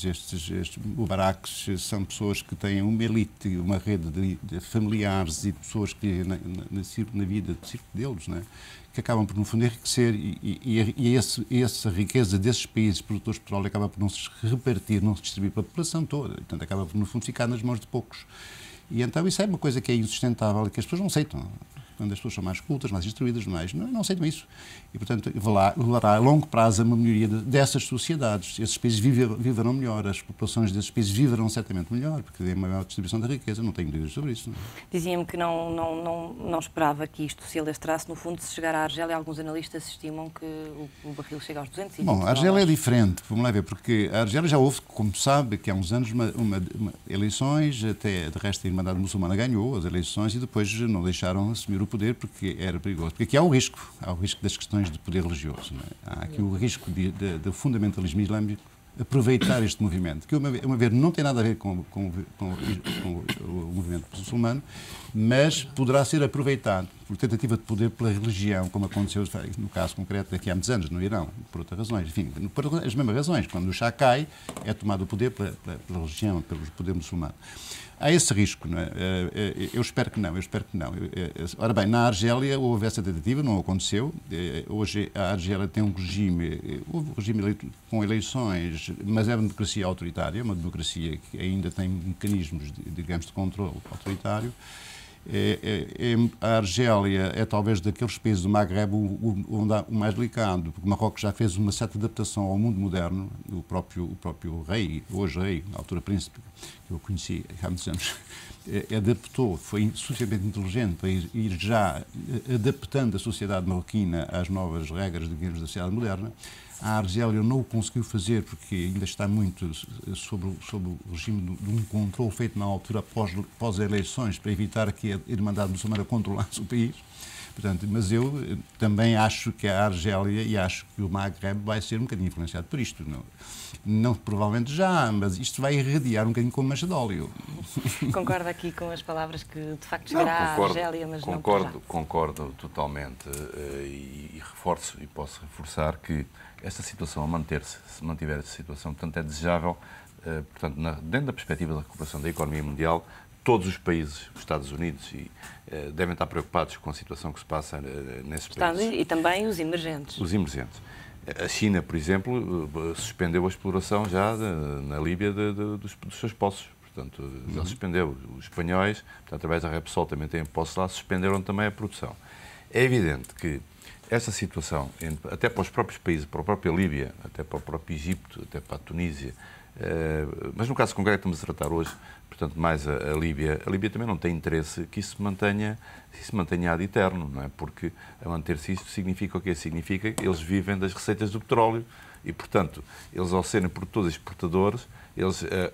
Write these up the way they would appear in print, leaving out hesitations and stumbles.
estes mubaraks são pessoas que têm uma elite, uma rede de familiares e de pessoas que na vida de circo deles, não é? Que acabam por, no fundo, enriquecer e essa riqueza desses países produtores de petróleo acaba por não se repartir, não se distribuir para a população toda. Portanto, acaba por, no fundo, ficar nas mãos de poucos. E então isso é uma coisa que é insustentável e que as pessoas não aceitam. Quando as pessoas são mais cultas, mais instruídas, não aceitam isso. E, portanto, levará a longo prazo a uma melhoria dessas sociedades. Esses países viverão melhor, as populações desses países viverão certamente melhor, porque tem uma maior distribuição da riqueza, não tenho dúvidas sobre isso. Não. Dizia-me que não esperava que isto se alastrasse. No fundo, se chegar à Argélia, alguns analistas estimam que o barril chega aos 220 Bom, a Argélia é diferente, vamos lá ver, porque a Argélia já houve, como sabe, que há uns anos, eleições, até de resto a Irmandade Muçulmana ganhou as eleições e depois não deixaram assumir o poder porque era perigoso. Porque aqui há o risco das questões de poder religioso. Não é? Há aqui o risco do fundamentalismo islâmico aproveitar este movimento, que, a meu ver, não tem nada a ver com o movimento muçulmano, mas poderá ser aproveitado por tentativa de poder pela religião, como aconteceu no caso concreto daqui há muitos anos, no Irão, por outras razões. Enfim, por as mesmas razões. Quando o Shah cai, é tomado o poder pela religião, pelo poder muçulmano. Há esse risco, não é? Eu espero que não. Ora bem, na Argélia houve essa tentativa, não aconteceu. Hoje a Argélia tem um regime, com eleições, mas é uma democracia autoritária, uma democracia que ainda tem mecanismos, digamos, de controle autoritário. A Argélia é talvez daqueles países do Maghreb o mais delicado, porque Marrocos já fez uma certa adaptação ao mundo moderno. O próprio rei, hoje rei, na altura príncipe, que eu conheci há muitos anos, adaptou, foi suficientemente inteligente para ir já adaptando a sociedade marroquina às novas regras, digamos, da sociedade moderna. A Argélia não o conseguiu fazer porque ainda está muito sob o regime de um controle feito na altura pós-eleições para evitar que a Irmandade Muçulmana controlasse o país. Portanto, mas eu também acho que a Argélia e acho que o Maghreb vai ser um bocadinho influenciado por isto. Não provavelmente já, mas isto vai irradiar um bocadinho com mancha de óleo. Concordo aqui com as palavras que de facto chegará à Argélia, mas não para já. Concordo totalmente e reforço e posso reforçar que esta situação a manter-se, se mantiver esta situação, portanto é desejável, portanto, dentro da perspectiva da recuperação da economia mundial, todos os países, os Estados Unidos, devem estar preocupados com a situação que se passa nesses países. E também os emergentes. Os emergentes. A China, por exemplo, suspendeu a exploração já na Líbia dos seus poços. Portanto, já suspendeu. Os espanhóis, portanto, através da Repsol, também têm poços lá, suspenderam também a produção. É evidente que esta situação, até para os próprios países, para a própria Líbia, até para o próprio Egito, até para a Tunísia, mas no caso concreto que estamos a tratar hoje, portanto, mais a Líbia também não tem interesse que isso se mantenha ad eterno, não é? Porque a manter-se isto significa o quê? Significa que eles vivem das receitas do petróleo e, portanto, eles ao serem produtores e exportadores,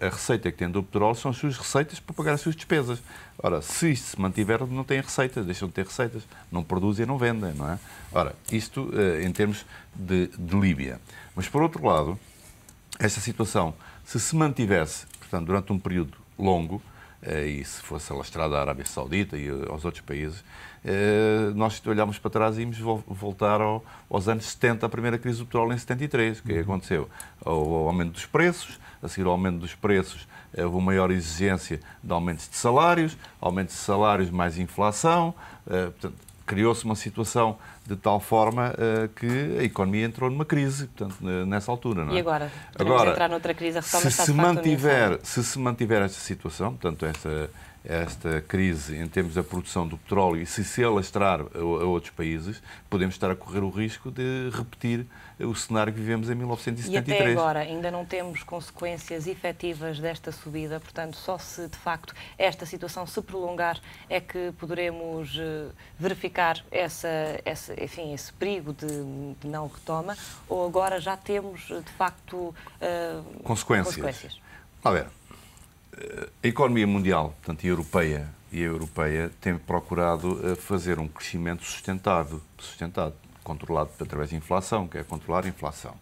a receita que têm do petróleo são as suas receitas para pagar as suas despesas. Ora, se isto se mantiver, não têm receitas, deixam de ter receitas, não produzem e não vendem, não é? Ora, isto em termos de Líbia. Mas, por outro lado, esta situação, se mantivesse, portanto, durante um período longo, e se fosse alastrada à Arábia Saudita e aos outros países, nós olhamos para trás e íamos voltar aos anos 70, a primeira crise do petróleo em 73. O que aconteceu? O aumento dos preços, a seguir ao aumento dos preços, houve uma maior exigência de aumentos de salários mais inflação, portanto, criou-se uma situação de tal forma que a economia entrou numa crise, portanto, nessa altura. Não é? E agora? Podemos entrar noutra crise, a reforma está de facto se se mantiver esta situação, portanto, esta crise em termos da produção do petróleo e se alastrar a outros países, podemos estar a correr o risco de repetir o cenário que vivemos em 1973. E até agora ainda não temos consequências efetivas desta subida, portanto, só se de facto esta situação se prolongar é que poderemos verificar esse perigo de não retoma, ou agora já temos de facto consequências? A ver, a economia mundial, portanto, e a europeia tem procurado fazer um crescimento sustentado, controlado através da inflação, que é controlar a inflação.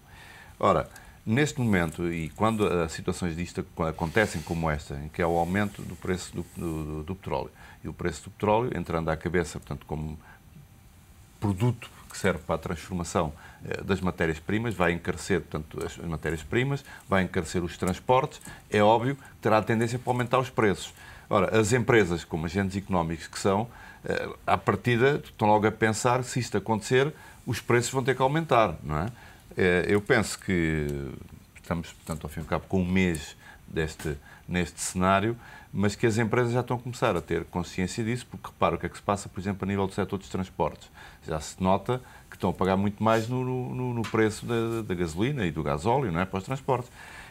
Ora, neste momento, e quando as situações disto acontecem como esta, em que há o aumento do preço do petróleo, e o preço do petróleo entrando à cabeça, portanto, como produto que serve para a transformação das matérias-primas, vai encarecer, portanto, as matérias-primas, vai encarecer os transportes, é óbvio que terá a tendência para aumentar os preços. Ora, as empresas, como agentes económicos que são, à partida, estão logo a pensar que se isto acontecer, os preços vão ter que aumentar, não é? Eu penso que estamos, portanto, ao fim e ao cabo, com um mês neste cenário, mas que as empresas já estão a começar a ter consciência disso, porque repara o que é que se passa, por exemplo, a nível do setor dos transportes. Já se nota que estão a pagar muito mais no preço da gasolina e do gasóleo, não é, para os transportes.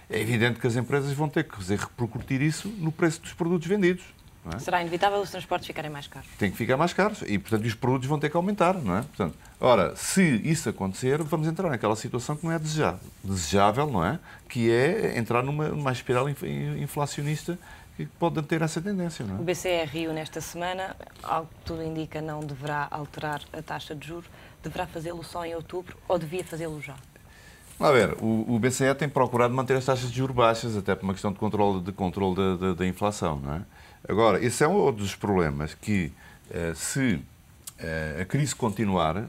É evidente que as empresas vão ter que repercutir isso no preço dos produtos vendidos. Não é? Será inevitável os transportes ficarem mais caros? Tem que ficar mais caros e, portanto, os produtos vão ter que aumentar, não é? Portanto, ora, se isso acontecer, vamos entrar naquela situação que não é desejável, não é? Que é entrar numa espiral inflacionista que pode ter essa tendência, não é? O BCE Rio, nesta semana, algo que tudo indica, não deverá alterar a taxa de juros. Deverá fazê-lo só em outubro ou devia fazê-lo já? A ver, o BCE tem procurado manter as taxas de juros baixas, até por uma questão de controle da inflação, não é? Agora, esse é um dos problemas que, se a crise continuar,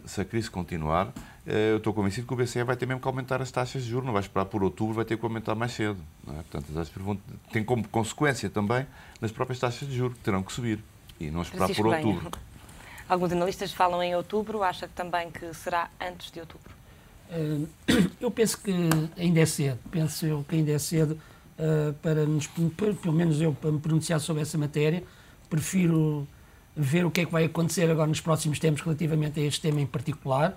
eu estou convencido que o BCE vai ter mesmo que aumentar as taxas de juros, não vai esperar por outubro, vai ter que aumentar mais cedo, não é? Portanto, as taxas de juros têm como consequência também nas próprias taxas de juros, que terão que subir, e não esperar por outubro. Alguns analistas falam em outubro, acha que também que será antes de outubro? Eu penso que ainda é cedo, pelo menos eu, para me pronunciar sobre essa matéria. Prefiro ver o que é que vai acontecer agora nos próximos tempos relativamente a este tema em particular,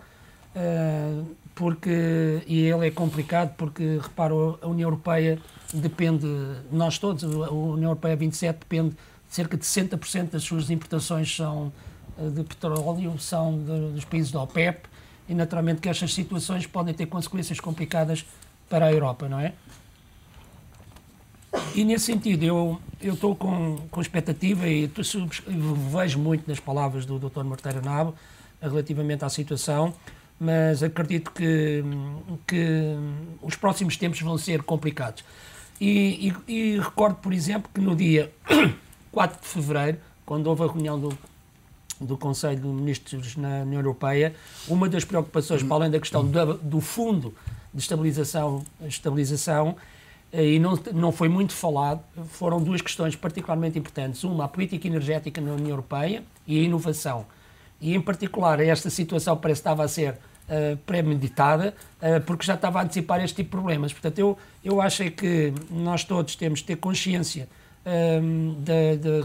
e ele é complicado porque, repara, a União Europeia depende, nós todos, a União Europeia 27 depende de cerca de 60% das suas importações de petróleo são dos países da OPEP, e naturalmente que estas situações podem ter consequências complicadas para a Europa, não é? E nesse sentido eu estou com expectativa e vejo muito nas palavras do Dr. Marteiro Nabo relativamente à situação, mas acredito que os próximos tempos vão ser complicados. E recordo, por exemplo, que no dia 4 de fevereiro, quando houve a reunião do Conselho de Ministros na União Europeia, uma das preocupações, para além da questão do Fundo de Estabilização, e não foi muito falado, foram duas questões particularmente importantes. Uma, a política energética na União Europeia e a inovação. E, em particular, esta situação parece que estava a ser premeditada, porque já estava a antecipar este tipo de problemas. Portanto, eu acho que nós todos temos de ter consciência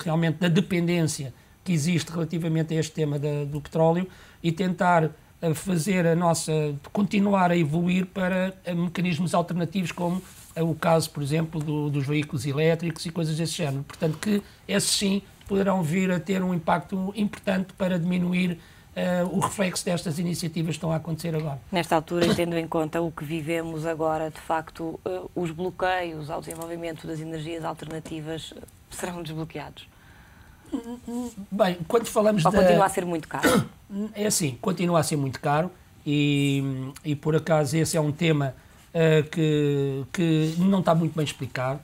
realmente da dependência que existe relativamente a este tema do petróleo e tentar continuar a evoluir para mecanismos alternativos, como é o caso, por exemplo, dos veículos elétricos e coisas desse género. Portanto, que esses sim poderão vir a ter um impacto importante para diminuir o reflexo destas iniciativas que estão a acontecer agora. Nesta altura, e tendo em conta o que vivemos agora, de facto, os bloqueios ao desenvolvimento das energias alternativas serão desbloqueados? Bem, quando falamos continua a ser muito caro? É assim, continua a ser muito caro e por acaso esse é um tema que não está muito bem explicado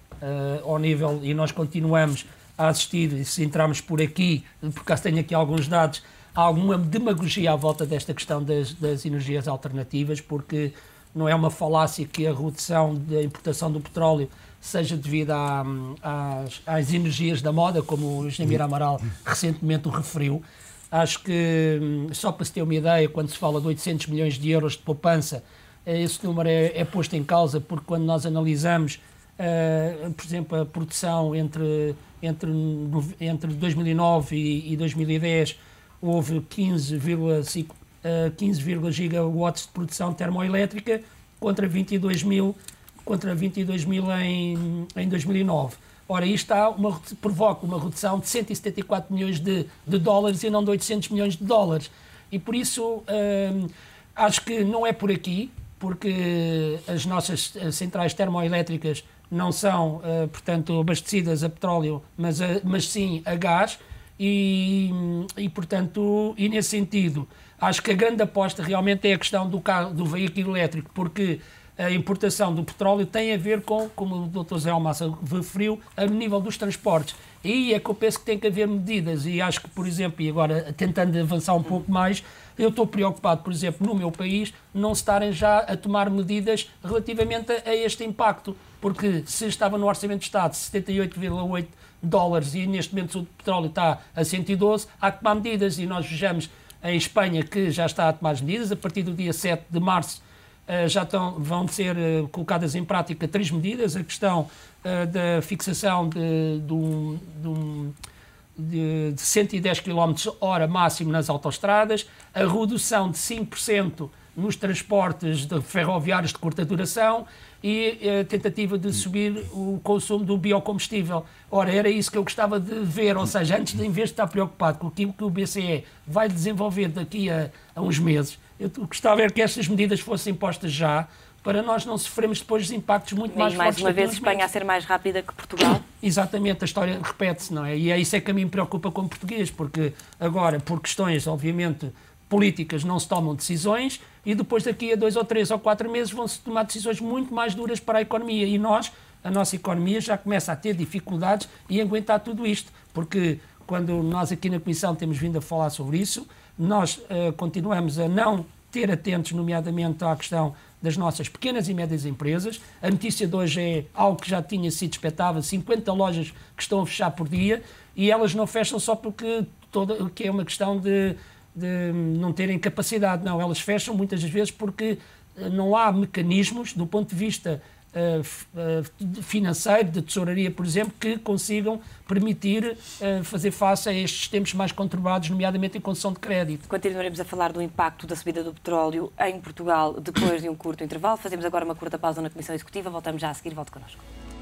ao nível, e nós continuamos a assistir, e se entrarmos por aqui, por acaso tenho aqui alguns dados, há alguma demagogia à volta desta questão das energias alternativas, porque não é uma falácia que a redução da importação do petróleo seja devido às energias da moda, como o Engenheiro Amaral recentemente o referiu. Acho que, só para se ter uma ideia, quando se fala de 800 milhões de euros de poupança, esse número é posto em causa, porque quando nós analisamos, por exemplo, a produção entre 2009 e 2010, houve 15 gigawatts de produção termoelétrica contra 22 mil em 2009. Ora, isto provoca uma redução de 174 milhões de dólares e não de 800 milhões de dólares. E por isso acho que não é por aqui, porque as nossas centrais termoelétricas não são, portanto, abastecidas a petróleo, mas sim a gás, e portanto, e nesse sentido, acho que a grande aposta realmente é a questão do veículo elétrico, porque a importação do petróleo tem a ver com, como o Dr. Zé Almassa referiu, a nível dos transportes. E aí é que eu penso que tem que haver medidas e acho que, por exemplo, e agora tentando avançar um pouco mais, eu estou preocupado, por exemplo, no meu país, não se estarem já a tomar medidas relativamente a este impacto, porque se estava no Orçamento de Estado 78,8 dólares e neste momento o petróleo está a 112, há que tomar medidas e nós vejamos em Espanha que já está a tomar as medidas, a partir do dia 7 de março vão ser colocadas em prática 3 medidas, a questão da fixação de 110 km/h máximo nas autoestradas, a redução de 5% nos transportes ferroviários de curta duração e a tentativa de subir o consumo do biocombustível. Ora, era isso que eu gostava de ver, ou seja, antes de, em vez de estar preocupado com aquilo que o BCE vai desenvolver daqui a uns meses, eu gostava era que estas medidas fossem impostas já, para nós não sofrermos depois os impactos muito mais fortes. Mais uma vez, Espanha a ser mais rápida que Portugal. Exatamente, a história repete-se, não é? E é isso é que a mim me preocupa como português, porque agora, por questões, obviamente, políticas, não se tomam decisões e depois daqui a 2 ou 3 ou 4 meses vão-se tomar decisões muito mais duras para a economia. E a nossa economia já começa a ter dificuldades em aguentar tudo isto, porque quando nós aqui na Comissão temos vindo a falar sobre isso, nós continuamos a não ter atentos, nomeadamente à questão das nossas pequenas e médias empresas. A notícia de hoje é algo que já tinha sido expectável, 50 lojas que estão a fechar por dia, e elas não fecham só porque que é uma questão de não terem capacidade, não, elas fecham muitas vezes porque não há mecanismos do ponto de vista financeiro, de tesouraria, por exemplo, que consigam permitir fazer face a estes tempos mais conturbados, nomeadamente em concessão de crédito. Continuaremos a falar do impacto da subida do petróleo em Portugal depois de um curto intervalo. Fazemos agora uma curta pausa na Comissão Executiva. Voltamos já a seguir. Volte connosco.